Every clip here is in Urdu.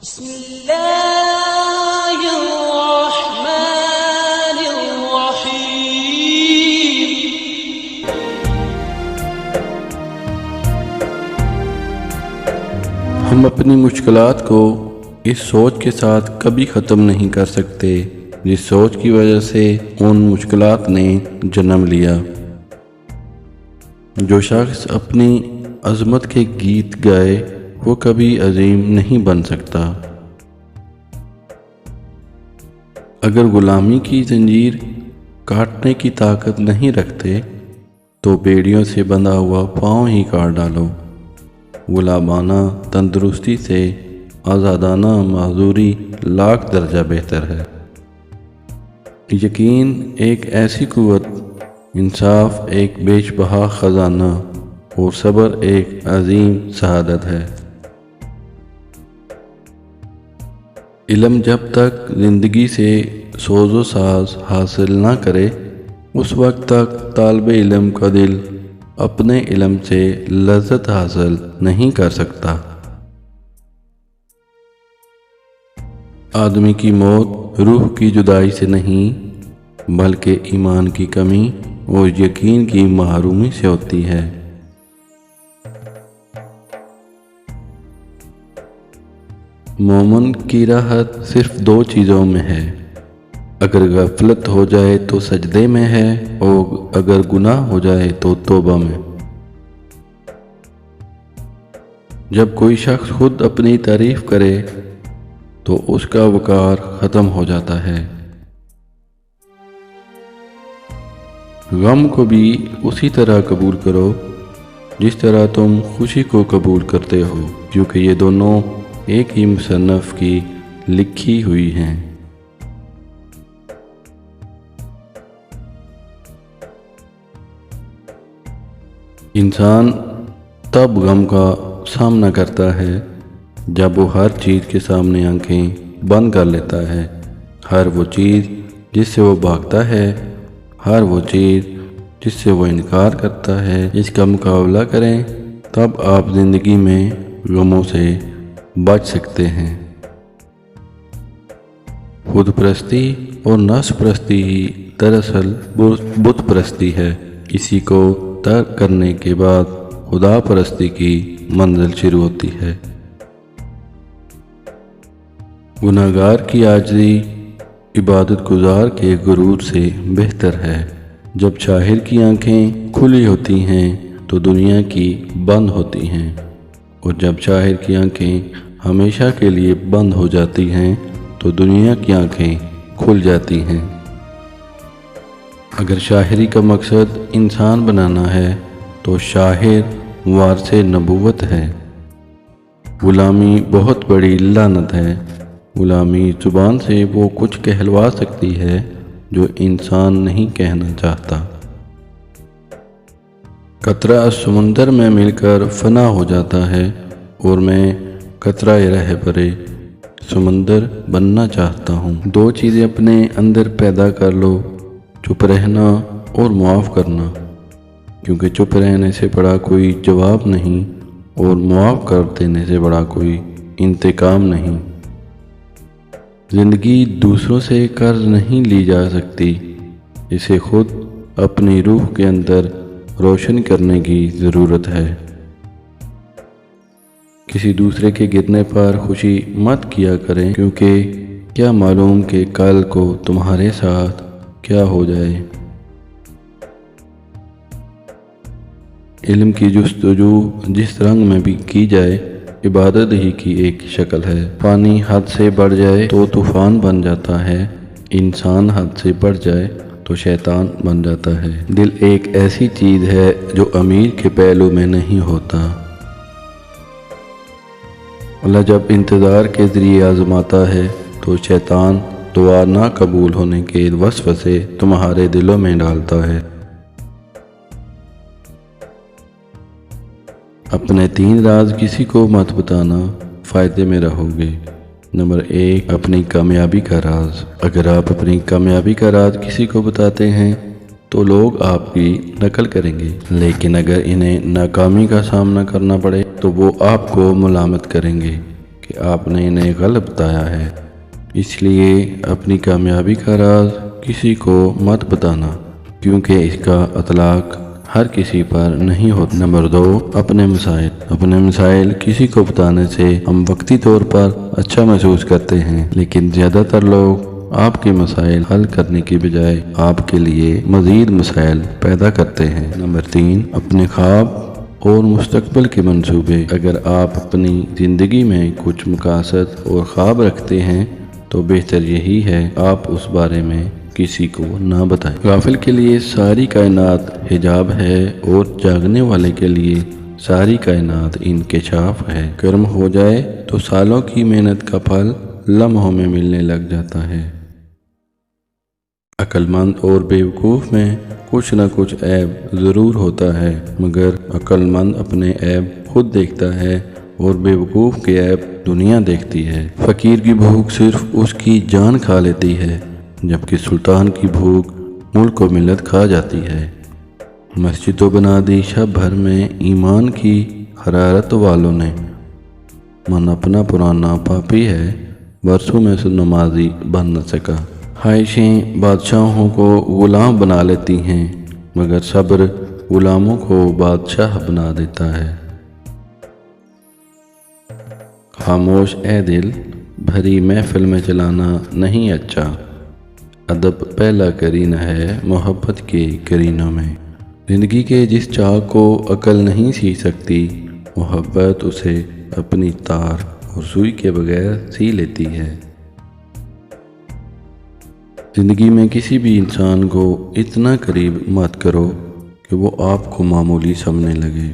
بسم اللہ الرحمن الرحیم۔ ہم اپنی مشکلات کو اس سوچ کے ساتھ کبھی ختم نہیں کر سکتے جس سوچ کی وجہ سے ان مشکلات نے جنم لیا۔ جو شخص اپنی عظمت کے گیت گائے وہ کبھی عظیم نہیں بن سکتا۔ اگر غلامی کی زنجیر کاٹنے کی طاقت نہیں رکھتے تو بیڑیوں سے بندھا ہوا پاؤں ہی کاٹ ڈالو۔ غلامانہ تندرستی سے آزادانہ معذوری لاکھ درجہ بہتر ہے۔ یقین ایک ایسی قوت، انصاف ایک بیش بہا خزانہ اور صبر ایک عظیم سعادت ہے۔ علم جب تک زندگی سے سوز و ساز حاصل نہ کرے اس وقت تک طالب علم کا دل اپنے علم سے لذت حاصل نہیں کر سکتا۔ آدمی کی موت روح کی جدائی سے نہیں بلکہ ایمان کی کمی اور یقین کی محرومی سے ہوتی ہے۔ مومن کی راحت صرف دو چیزوں میں ہے، اگر غفلت ہو جائے تو سجدے میں ہے اور اگر گناہ ہو جائے تو توبہ میں۔ جب کوئی شخص خود اپنی تعریف کرے تو اس کا وقار ختم ہو جاتا ہے۔ غم کو بھی اسی طرح قبول کرو جس طرح تم خوشی کو قبول کرتے ہو، کیونکہ یہ دونوں ایک ہی مصنف کی لکھی ہوئی ہیں۔ انسان تب غم کا سامنا کرتا ہے جب وہ ہر چیز کے سامنے آنکھیں بند کر لیتا ہے، ہر وہ چیز جس سے وہ بھاگتا ہے، ہر وہ چیز جس سے وہ انکار کرتا ہے۔ اس کا مقابلہ کریں تب آپ زندگی میں غموں سے بچ سکتے ہیں۔ خود پرستی اور نفس پرستی ہی دراصل بت پرستی ہے۔ اسی کو ترک کرنے کے بعد خدا پرستی کی منزل شروع ہوتی ہے۔ گناہگار کی عاجزی عبادت گزار کے غرور سے بہتر ہے۔ جب شاعر کی آنکھیں کھلی ہوتی ہیں تو دنیا کی بند ہوتی ہیں، اور جب شاعر کی آنکھیں ہمیشہ کے لیے بند ہو جاتی ہیں تو دنیا کی آنکھیں کھل جاتی ہیں۔ اگر شاعری کا مقصد انسان بنانا ہے تو شاعر وارث نبوت ہے۔ غلامی بہت بڑی لعنت ہے۔ غلامی زبان سے وہ کچھ کہلوا سکتی ہے جو انسان نہیں کہنا چاہتا۔ قطرہ سمندر میں مل کر فنا ہو جاتا ہے اور میں قطرہ رہ برے سمندر بننا چاہتا ہوں۔ دو چیزیں اپنے اندر پیدا کر لو، چپ رہنا اور معاف کرنا، کیونکہ چپ رہنے سے بڑا کوئی جواب نہیں اور معاف کر دینے سے بڑا کوئی انتقام نہیں۔ زندگی دوسروں سے قرض نہیں لی جا سکتی، اسے خود اپنی روح کے اندر روشن کرنے کی ضرورت ہے۔ کسی دوسرے کے گرنے پر خوشی مت کیا کریں، کیونکہ کیا معلوم کہ کل کو تمہارے ساتھ کیا ہو جائے۔ علم کی جستجو جس رنگ میں بھی کی جائے عبادت ہی کی ایک شکل ہے۔ پانی حد سے بڑھ جائے تو طوفان بن جاتا ہے، انسان حد سے بڑھ جائے تو شیطان بن جاتا ہے۔ دل ایک ایسی چیز ہے جو امیر کے پہلو میں نہیں ہوتا۔ اللہ جب انتظار کے ذریعے آزماتا ہے تو شیطان دعا نہ قبول ہونے کے وسوسے تمہارے دلوں میں ڈالتا ہے۔ اپنے 3 راز کسی کو مت بتانا، فائدے میں رہو گے۔ نمبر 1، اپنی کامیابی کا راز۔ اگر آپ اپنی کامیابی کا راز کسی کو بتاتے ہیں تو لوگ آپ کی نقل کریں گے، لیکن اگر انہیں ناکامی کا سامنا کرنا پڑے تو وہ آپ کو ملامت کریں گے کہ آپ نے انہیں غلط بتایا ہے، اس لیے اپنی کامیابی کا راز کسی کو مت بتانا، کیونکہ اس کا اطلاق ہر کسی پر نہیں ہوتا۔ نمبر 2، اپنے مسائل کسی کو بتانے سے ہم وقتی طور پر اچھا محسوس کرتے ہیں، لیکن زیادہ تر لوگ آپ کے مسائل حل کرنے کی بجائے آپ کے لیے مزید مسائل پیدا کرتے ہیں۔ نمبر 3، اپنے خواب اور مستقبل کے منصوبے۔ اگر آپ اپنی زندگی میں کچھ مقاصد اور خواب رکھتے ہیں تو بہتر یہی ہے آپ اس بارے میں کسی کو نہ بتائیں۔ غافل کے لیے ساری کائنات حجاب ہے اور جاگنے والے کے لیے ساری کائنات انکشاف ہے۔ کرم ہو جائے تو سالوں کی محنت کا پھل لمحوں میں ملنے لگ جاتا ہے۔ عقل مند اور بیوقوف میں کچھ نہ کچھ عیب ضرور ہوتا ہے، مگر عقل مند اپنے عیب خود دیکھتا ہے اور بیوقوف کے عیب دنیا دیکھتی ہے۔ فقیر کی بھوک صرف اس کی جان کھا لیتی ہے، جبکہ سلطان کی بھوک ملک و ملت کھا جاتی ہے۔ مسجد تو بنا دی شب بھر میں ایمان کی حرارت والوں نے، من اپنا پرانا پاپی ہے برسوں میں سے نمازی بن نہ سکا۔ خواہشیں بادشاہوں کو غلام بنا لیتی ہیں، مگر صبر غلاموں کو بادشاہ بنا دیتا ہے۔ خاموش اے دل، بھری محفل میں چلانا نہیں اچھا، ادب پہلا کرینہ ہے محبت کے کرینوں میں۔ زندگی کے جس چاک کو عقل نہیں سی سکتی، محبت اسے اپنی تار اور سوئی کے بغیر سی لیتی ہے۔ زندگی میں کسی بھی انسان کو اتنا قریب مت کرو کہ وہ آپ کو معمولی سمجھنے لگے۔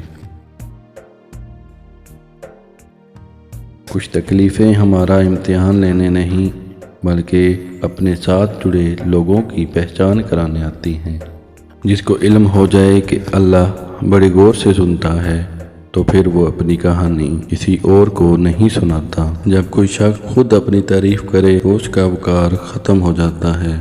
کچھ تکلیفیں ہمارا امتحان لینے نہیں بلکہ اپنے ساتھ جڑے لوگوں کی پہچان کرانے آتی ہیں۔ جس کو علم ہو جائے کہ اللہ بڑے غور سے سنتا ہے تو پھر وہ اپنی کہانی کسی اور کو نہیں سناتا۔ جب کوئی شخص خود اپنی تعریف کرے تو اس کا وقار ختم ہو جاتا ہے۔